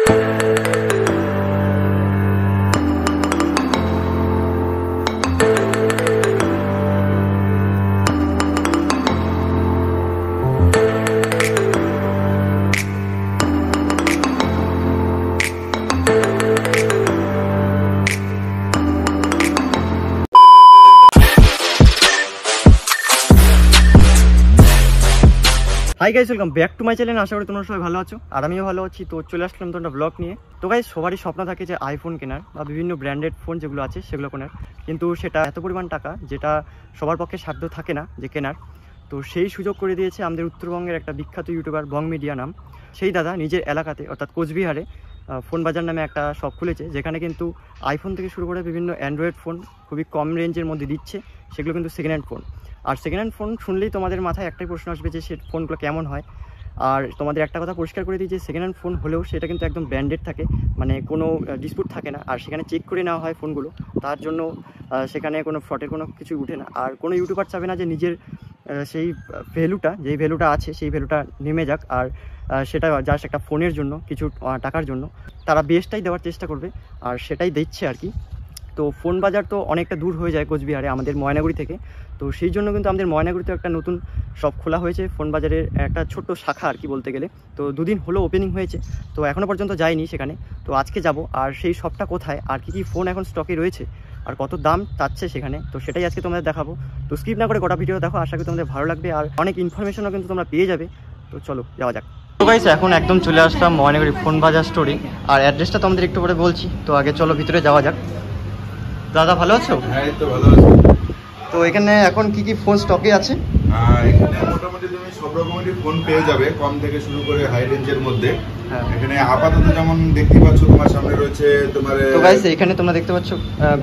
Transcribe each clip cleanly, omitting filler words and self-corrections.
High guys, welcome back to my channel. আশা করি তোমরা সবাই ভালো আছো, আর আমিও ভালো আছি। তো চলে আসলাম তো একটা ব্লগ নিয়ে। তো গাইস, সবারই স্বপ্ন থাকে যে আইফোন কেনার বা বিভিন্ন ব্র্যান্ডেড ফোন যেগুলো আছে সেগুলো কেনার, কিন্তু সেটা এত পরিমাণ টাকা যেটা সবার পক্ষে সাধ্য থাকে না যে কেনার। তো সেই সুযোগ করে দিয়েছে আমাদের উত্তরবঙ্গের একটা বিখ্যাত ইউটিউবার বং মিডিয়া নাম। সেই দাদা নিজের এলাকাতে অর্থাৎ কোচবিহারে ফোন বাজার নামে একটা শপ খুলেছে, যেখানে কিন্তু আইফোন থেকে শুরু করে বিভিন্ন অ্যান্ড্রয়েড ফোন খুবই কম রেঞ্জের মধ্যে দিচ্ছে। সেগুলো কিন্তু সেকেন্ড হ্যান্ড ফোন। আর সেকেন্ড হ্যান্ড ফোন শুনলেই তোমাদের মাথায় একটাই প্রশ্ন আসবে যে সে ফোনগুলো কেমন হয়। আর তোমাদের একটা কথা পরিষ্কার করে দিই যে সেকেন্ড হ্যান্ড ফোন হলেও সেটা কিন্তু একদম ব্র্যান্ডেড থাকে, মানে কোনো ডিসপুট থাকে না। আর সেখানে চেক করে নেওয়া হয় ফোনগুলো, তার জন্য সেখানে কোনো ফ্রডের কোনো কিছু উঠে না। আর কোনো ইউটিউবার চাবে না যে নিজের সেই ভ্যালুটা, যেই ভ্যালুটা আছে সেই ভ্যালুটা নেমে যাক। আর সেটা জাস্ট একটা ফোনের জন্য, কিছু টাকার জন্য তারা বেস্টটাই দেওয়ার চেষ্টা করবে, আর সেটাই দিচ্ছে আর কি। তো ফোন বাজার তো অনেকটা দূর হয়ে যায় কোচবিহারে আমাদের ময়নাগুড়ি থেকে। তো সেই জন্য কিন্তু আমাদের ময়নাগুড়িতে একটা নতুন শপ খোলা হয়েছে, ফোন বাজারের একটা ছোট্ট শাখা আর কি বলতে গেলে। তো দুদিন হলো ওপেনিং হয়েছে, তো এখনও পর্যন্ত যাইনি সেখানে। তো আজকে যাব, আর সেই শপটা কোথায় আর কী কী ফোন এখন স্টকে রয়েছে আর কত দাম চাচ্ছে সেখানে, তো সেটাই আজকে তোমাদের দেখাবো। তো স্কিপ না করে গোটা ভিডিও দেখো, আশা করি তোমাদের ভালো লাগবে, আর অনেক ইনফরমেশনও কিন্তু তোমরা পেয়ে যাবে। তো চলো যাওয়া যাক। তো গাইস, এখন একদম চলে আসলাম ময়নাগুড়ি ফোন বাজার স্টোরে, আর অ্যাড্রেসটা তোমাদের একটু পরে বলছি। তো আগে চলো ভিতরে যাওয়া যাক। দাদা ভালো আছো? হ্যাঁ, তো ভালো আছি। তো এখানে এখন কি কি ফোন স্টকে আছে? এখানে মোটামুটি তুমি সব রকমেরই ফোন পেয়ে যাবে, কম থেকে শুরু করে হাই রেঞ্জের মধ্যে। এখানে আপাতত যেমন দেখতে পাচ্ছ তোমার সামনে রয়েছে তোমার। তো গাইস, এখানে তোমরা দেখতে পাচ্ছ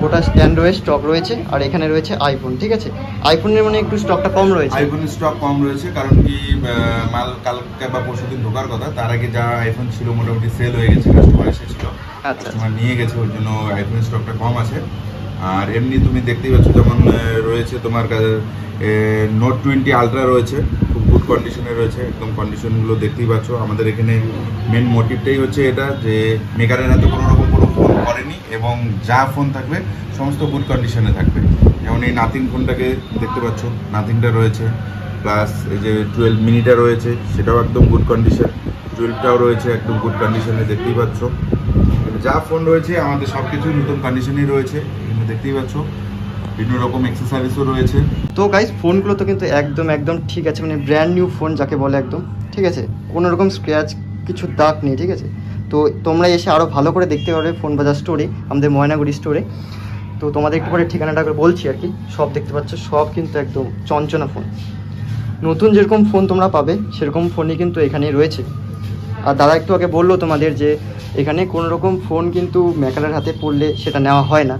গোটা অ্যান্ড্রয়েড স্টক রয়েছে, আর এখানে রয়েছে আইফোন। ঠিক আছে, আইফোনের মানে একটু স্টকটা কম রয়েছে। আইফোনের স্টক কম রয়েছে কারণ কি মাল কালকে বা পরশুদিন ঢোকার কথা, তার আগে যা আইফোন ছিল মোটামুটি সেল হয়ে গেছে, কাস্টমার এসেছিল, কাস্টমার নিয়ে গেছে, ওর জন্য আইফোনের স্টকটা কম আছে। আর এমনি তুমি দেখতেই পাচ্ছ যেমন রয়েছে তোমার নোট 20 আলট্রা রয়েছে, খুব গুড কন্ডিশনে রয়েছে, একদম কন্ডিশনগুলো দেখতেই পাচ্ছ। আমাদের এখানে মেন মোটিভটাই হচ্ছে এটা যে মেকারের হাতে কোনো রকম কোনো ফোন করেনি, এবং যা ফোন থাকবে সমস্ত গুড কন্ডিশনে থাকবে। যেমন এই নাথিং ফোনটাকে দেখতে পাচ্ছ, নাথিংটা রয়েছে, প্লাস এই যে 12 মিনিটা রয়েছে, সেটাও একদম গুড কন্ডিশন, 12টাও রয়েছে একদম গুড কন্ডিশনে, দেখতেই পাচ্ছ। যা ফোন রয়েছে আমাদের সব কিছু নতুন কন্ডিশনেই রয়েছে, দেখতেই পাচ্ছ। বিভিন্ন রকম অ্যাক্সেসরিজও রয়েছে। তো গাইস, ফোনগুলো তো কিন্তু একদম ঠিক আছে, মানে ব্র্যান্ড নিউ ফোন যাকে বলে একদম ঠিক আছে, কোনো রকম স্ক্র্যাচ কিছু দাগ নেই। ঠিক আছে, তো তোমরা এসে আরও ভালো করে দেখতে পারবে ফোন বাজার স্টোরে, আমাদের ময়নাগুড়ি স্টোরে। তো তোমাদের একটু করে ঠিকানাটা বলছি আর কি। সব দেখতে পাচ্ছ, সব কিন্তু একদম চঞ্চনা ফোন, নতুন যেরকম ফোন তোমরা পাবে সেরকম ফোনই কিন্তু এখানেই রয়েছে। আর দাদা একটু আগে বললো তোমাদের যে এখানে কোনো রকম ফোন কিন্তু মেকারের হাতে পড়লে সেটা নেওয়া হয় না।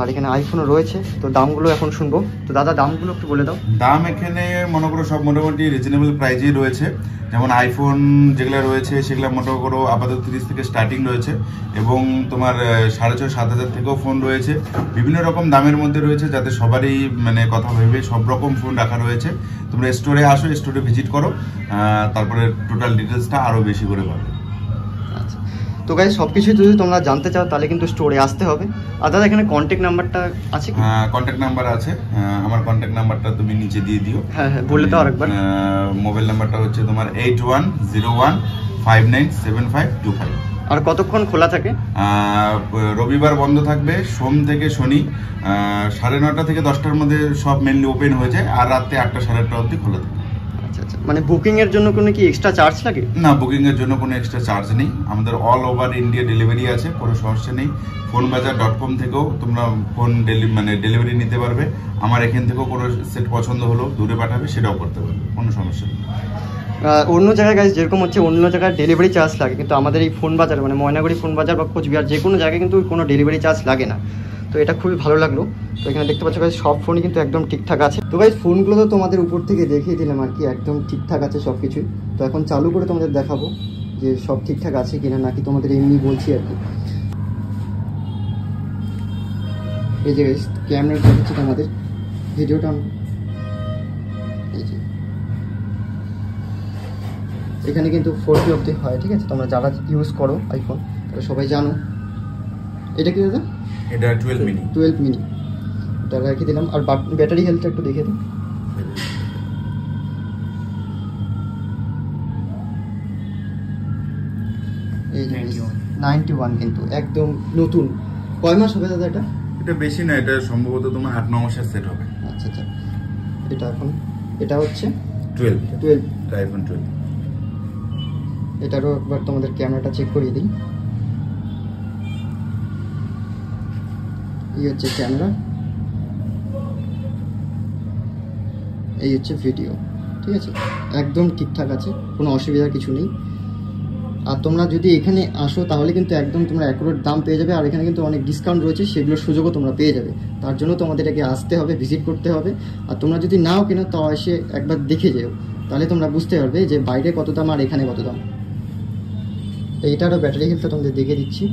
আর এখানে আইফোনও রয়েছে, তো দামগুলো এখন শুনবো। তো দাদা দামগুলো একটু বলে দাও। দাম এখানে মনে করো সব মোটামুটি রিজনেবল প্রাইজেই রয়েছে। যেমন আইফোন যেগুলো রয়েছে সেগুলো মনে করো আপাতত 30 থেকে স্টার্টিং রয়েছে, এবং তোমার 6,500-7,000 থেকেও ফোন রয়েছে। বিভিন্ন রকম দামের মধ্যে রয়েছে, যাতে সবারই মানে কথা ভেবে সব রকম ফোন রাখা রয়েছে। তোমরা স্টোরে আসো, স্টোরে ভিজিট করো, তারপরে টোটাল ডিটেলসটা আরও বেশি করে পাবে। আচ্ছা, তো গাইস সব কিছুই যদি তোমরা জানতে চাও তাহলে কিন্তু স্টোরে আসতে হবে। আর দাদা এখানে কন্ট্যাক্ট নাম্বারটা আছে কি? কন্ট্যাক্ট নাম্বার আছে, আমার কন্ট্যাক্ট নাম্বারটা তুমি নিচে দিয়ে দিও। হ্যাঁ বলে দাও আরেকবার। মোবাইল নাম্বারটা হচ্ছে তোমার 8101597525। আর কতক্ষণ খোলা থাকে? রবিবার বন্ধ থাকবে, সোম থেকে শনি 9:30 থেকে 10টার মধ্যে সব মেনলি ওপেন হয়ে যায়, আর রাত্রে 8টা 8:30 অবধি খোলা থাকে। আচ্ছা, মানে বুকিংয়ের জন্য কোনো কি এক্সট্রা চার্জ লাগে? না, বুকিংয়ের জন্য কোনো এক্সট্রা চার্জ নেই। আমাদের অল ওভার ইন্ডিয়া ডেলিভারি আছে, কোনো সমস্যা নেই। ফোনবাজার.com থেকেও তোমরা ফোন ডেলিভারি নিতে পারবে। আমার এখান থেকেও কোনো সেট পছন্দ হলো দূরে পাঠাবে, সেটাও করতে পারবে, কোনো সমস্যা নেই। অন্য জায়গায় গাইস যেরকম হচ্ছে অন্য জায়গায় ডেলিভারি চার্জ লাগে, কিন্তু আমাদের এই ফোন বাজার মানে ময়নাগুড়ি ফোন বাজার বা কোচবিহার যে কোনো জায়গায় কিন্তু কোনো ডেলিভারি চার্জ লাগে না। তো এটা খুবই ভালো লাগলো। তো এখানে দেখতে পাচ্ছ গাইস সব ফোনই কিন্তু একদম ঠিকঠাক আছে। তো গাইস ফোনগুলো তো তোমাদের উপর থেকে দেখিয়ে দিলাম আর কি, একদম ঠিকঠাক আছে সব কিছুই। তো এখন চালু করে তোমাদের দেখাবো যে সব ঠিকঠাক আছে কিনা, নাকি তোমাদের এমনি বলছি আর কি। এই যে গাইস ক্যামেরা দেখাচ্ছি তোমাদের, ভিডিওটা এই যে এখানে কিন্তু 4G অবধি হয়, ঠিক আছে? তোমরা যারা ইউজ করো আইফোন তারা সবাই জানো। এটা কি দাদা? এটা 12 মিনি। 12 মিনি এটা রেখে দিলাম। আর ব্যাটারি হেলথটা একটু দেখে দিন। এই 91 কিন্তু একদম নতুন। কয় মাস হবে দাদা এটা? এটা বেশি না, এটা সম্ভবত তোমার 8-9 মাসের সেট হবে। আচ্ছা আচ্ছা। এটা এখন এটা হচ্ছে 12 আইফোন 12। এটারও একবার তোমাদের ক্যামেরাটা চেক করিয়ে দিই। এই হচ্ছে ক্যামেরা, এই হচ্ছে ভিডিও, ঠিক আছে? একদম ঠিকঠাক আছে, কোনো অসুবিধার কিছু নেই। আর তোমরা যদি এখানে আসো তাহলে কিন্তু একদম তোমরা অ্যাকুরেট দাম পেয়ে যাবে। আর এখানে কিন্তু অনেক ডিসকাউন্ট রয়েছে, সেগুলোর সুযোগও তোমরা পেয়ে যাবে। তার জন্য তোমাদের আগে আসতে হবে, ভিজিট করতে হবে। আর তোমরা যদি নাও কেনো তাও এসে একবার দেখে যেও, তাহলে তোমরা বুঝতে পারবে যে বাইরে কত দাম আর এখানে কত দাম। এইটারও ব্যাটারি হেলথটা তোমাদের দেখে দিচ্ছি।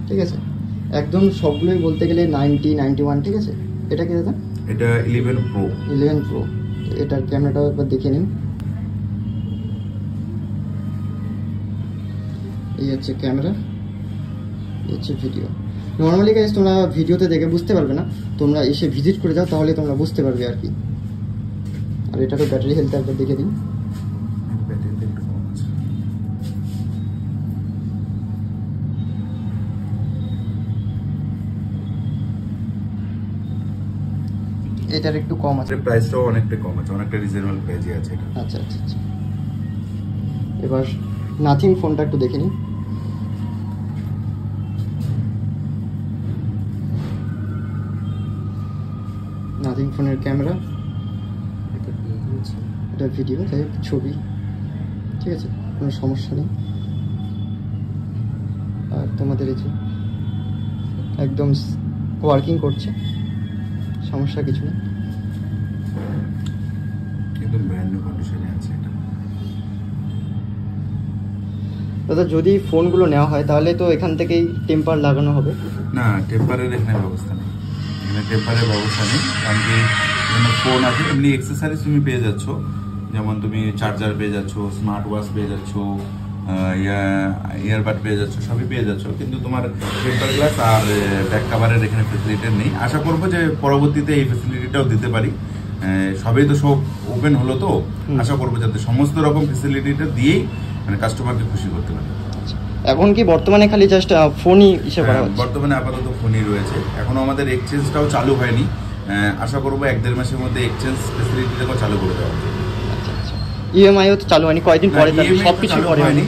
ঠিক আছে, একদম সবগুলোই বলতে গেলে 90, 91, ঠিক আছে? এটা কি দাদা? এটা 11 প্রো। 11 প্রো। এটার ক্যামেরাটাও একবার দেখে নিন। এই হচ্ছে ক্যামেরা, এই হচ্ছে ভিডিও। নর্মালি গাইস তোমরা ভিডিওতে দেখে বুঝতে পারবে না, তোমরা এসে ভিজিট করে যাও তাহলে তোমরা বুঝতে পারবে আর কি। আর এটারও ব্যাটারি হেলথ একবার দেখে দিন। এটার একটু কম আছে, প্রাইসটাও অনেকটা কম আছে, অনেকটা রিজনেবল প্রাইসে আছে এটা। আচ্ছা আচ্ছা আচ্ছা। এবার নাথিং ফোনটা একটু দেখে নিই। নাথিং ফোনের ক্যামেরা, এটা ভিডিও, তাই ছবি, ঠিক আছে? কোনো সমস্যা নেই। আর তোমাদের এই যে একদম ওয়ার্কিং করছে, সমস্যা কিছু নেই, একদম ব্র্যান্ড নিউ কন্ডিশনে আছে এটা। দাদা যদি ফোনগুলো নেওয়া হয় তাহলে তো এখান থেকেই টেম্পার লাগানো হবে? না, টেম্পারের এখানে ব্যবস্থা নেই, এখানে টেম্পারের ব্যবস্থা নেই। কারণ কি এখানে ফোন আছে, এমনি এক্সেসরিজ তুমি পেয়ে যাচ্ছ, যেমন তুমি চার্জার পেয়ে যাচ্ছ, স্মার্ট ওয়াচ পেয়ে যাচ্ছ, ইয়ারবাড পেয়ে যাচ্ছ, সবই পেয়ে যাচ্ছ, কিন্তু তোমার টেম্পার গ্লাস আর ব্যাক কাভারের এখানে ফেসিলিটি নেই। আশা করবো যে পরবর্তীতে এই ফেসিলিটিটাও দিতে পারি। সবই তো সব ওপেন হলো, তো আশা করবো যাতে সমস্ত রকম ফেসিলিটিটা দিয়েই মানে কাস্টমারকে খুশি করতে পারি। এখন কি বর্তমানে খালি জাস্ট ফোনই ইস্যু করা হচ্ছে? বর্তমানে আপাতত ফোনই রয়েছে, এখনো আমাদের এক্সচেঞ্জটাও চালু হয়নি। আশা করবো 1-1.5 মাসের মধ্যে এক্সচেঞ্জ ফেসিলিটিটাও চালু করে দেওয়া হবে। ইএমআইও তো চালু হয়নি, কয়েকদিন পরে সবকিছু পরে হয়নি।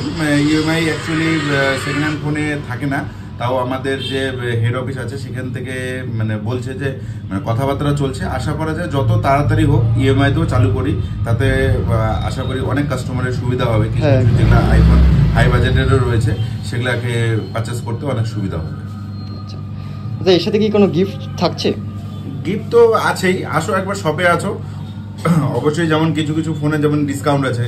ইএমআই অ্যাকচুয়ালি সেকেন্ড হ্যান্ড ফোনে থাকে না, তাও আমাদের যে হেড অফিস আছে সেখান থেকে মানে বলছে যে মানে কথাবার্তা চলছে। আশা করা যায় যত তাড়াতাড়ি হোক ইএমআইতেও চালু করি, তাতে আশা করি অনেক কাস্টমারের সুবিধা হবে। কিছু কিছু যেগুলো আইফোন হাই বাজেটেরও রয়েছে সেগুলাকে পারচেস করতে অনেক সুবিধা হবে। আচ্ছা, এর সাথে কি কোনো গিফট থাকছে? গিফট তো আছেই, আসো একবার শপে আছো, অবশ্যই যেমন কিছু কিছু ফোনে যেমন ডিসকাউন্ট আছে,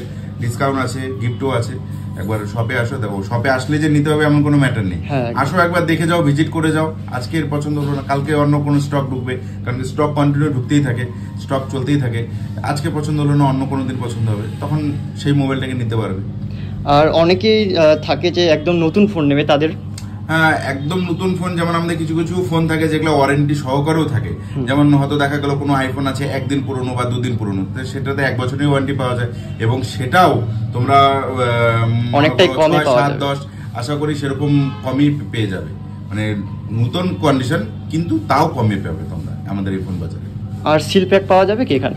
গিফটও আছে। একবার শপে আসো, দেখো শপে আসলে যে নিতে হবে এমন কোনো ম্যাটার নেই। আসো একবার দেখে যাও, ভিজিট করে যাও। আজকে এর পছন্দ হলো না, কালকে অন্য কোনো স্টক ঢুকবে, কারণ স্টক কন্টিনিউ ঢুকতেই থাকে, স্টক চলতেই থাকে। আজকে পছন্দ হলো না, অন্য কোনো দিন পছন্দ হবে, তখন সেই মোবাইলটাকে নিতে পারবে। আর অনেকেই থাকে যে একদম নতুন ফোন নেবে, তাদের হ্যাঁ একদম নতুন ফোন, যেমন আমাদের কিছু কিছু ফোন থাকে যেগুলো ওয়ারেন্টি সহকারেও থাকে। যেমন হয়তো দেখা গেল কোনো আইফোন আছে 1 দিন পুরনো বা 2 দিন পুরনো, সেটাতে 1 বছরের ওয়ারেন্টি পাওয়া যায়, এবং সেটাও তোমরা অনেকটাই কমে পাওয়া যায়। 7-10 আশা করি সেরকম কমই পেয়ে যাবে, মানে নতুন কন্ডিশন কিন্তু তাও কমে পাবে তোমরা আমাদের এই ফোন বাজারে। আর সিল প্যাক পাওয়া যাবে কি এখানে?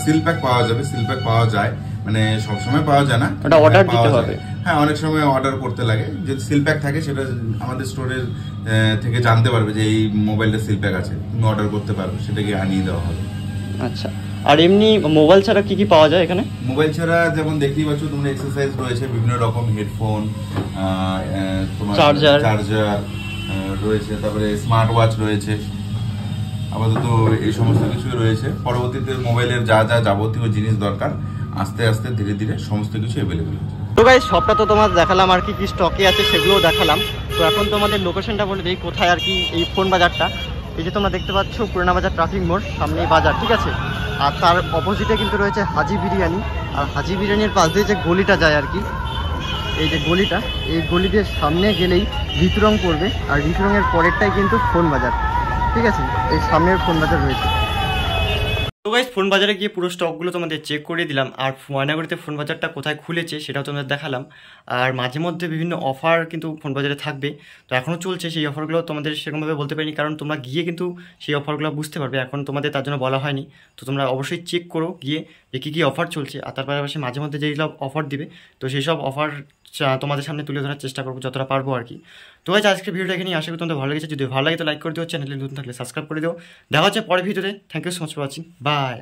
সিল প্যাক পাওয়া যাবে, সিল প্যাক পাওয়া যায়, মানে সবসময় পাওয়া যায় না, ওটা অর্ডার দিতে হবে। হ্যাঁ অনেক সময় অর্ডার করতে লাগে, যদি সিল প্যাক থাকে সেটা আমাদের স্টোরের থেকে জানতে পারবে যে এই মোবাইলটা সিল প্যাক আছে, তুমি অর্ডার করতে পারবে, সেটাকে আনিয়ে দেওয়া হবে। আচ্ছা, আর এমনি মোবাইল ছাড়া কি কি পাওয়া যায় এখানে? মোবাইল ছাড়া যেমন দেখতেই পাচ্ছ তোমরা, এক্সারসাইজ রয়েছে, বিভিন্ন রকম হেডফোন, তোমার চার্জার রয়েছে, তারপরে স্মার্ট ওয়াচ রয়েছে, আপাতত এই সমস্ত কিছুই রয়েছে। পরবর্তীতে মোবাইলের যা যা যাবতীয় জিনিস দরকার আস্তে আস্তে ধীরে ধীরে সমস্ত কিছু অ্যাভেলেবেল হচ্ছে। তো গাইস শপটা তো তোমাদের দেখালাম আর কি স্টকে আছে সেগুলোও দেখালাম। তো এখন তোমাদের লোকেশনটা বলে দিই কোথায় আর কি এই ফোন বাজারটা। এই যে তোমরা দেখতে পাচ্ছ পুরানা বাজার ট্রাফিক মোড়, সামনেই বাজার, ঠিক আছে। আর তার অপোজিটে কিন্তু রয়েছে হাজি বিরিয়ানি। আর হাজি বিরিয়ানির পাশ দিয়ে যে গলিটা যায় আর কি, এই যে গলিটা, এই গলি দিয়ে সামনে গেলেই ভিতরং পড়বে। আর ভিতরঙের পরেরটাই কিন্তু ফোন বাজার, ঠিক আছে। এই সামনের ফোন বাজার রয়েছে। তো গাইস ফোন বাজারে গিয়ে পুরো স্টকগুলো তোমাদের চেক করে দিলাম। আর ময়নাগুড়িতে ফোন বাজারটা কোথায় খুলেছে সেটাও তোমাদের দেখালাম। আর মাঝে মধ্যে বিভিন্ন অফার কিন্তু ফোন বাজারে থাকবে, তো এখনও চলছে। সেই অফারগুলো তোমাদের সেরকমভাবে বলতে পারিনি, কারণ তোমরা গিয়ে কিন্তু সেই অফারগুলো বুঝতে পারবে। এখন তোমাদের তার জন্য বলা হয়নি। তো তোমরা অবশ্যই চেক করো গিয়ে যে কী কী অফার চলছে। আর তার পাশাপাশি মাঝে মধ্যে যেগুলো অফার দিবে, তো সেই সব অফার তোমাদের সামনে তুলে ধরার চেষ্টা করবো যতটা পারবো আর কি। তো গাইস আজকের ভিডিওটা এখানেই, আশা করি তোমাদের ভালো লেগেছে। যদি ভালো লাগে তো লাইক করে দিও, চ্যানেলে নতুন থাকলে সাবস্ক্রাইব করে দিও। দেখা হচ্ছে পরের ভিডিওতে। Thank you so much for watching, by.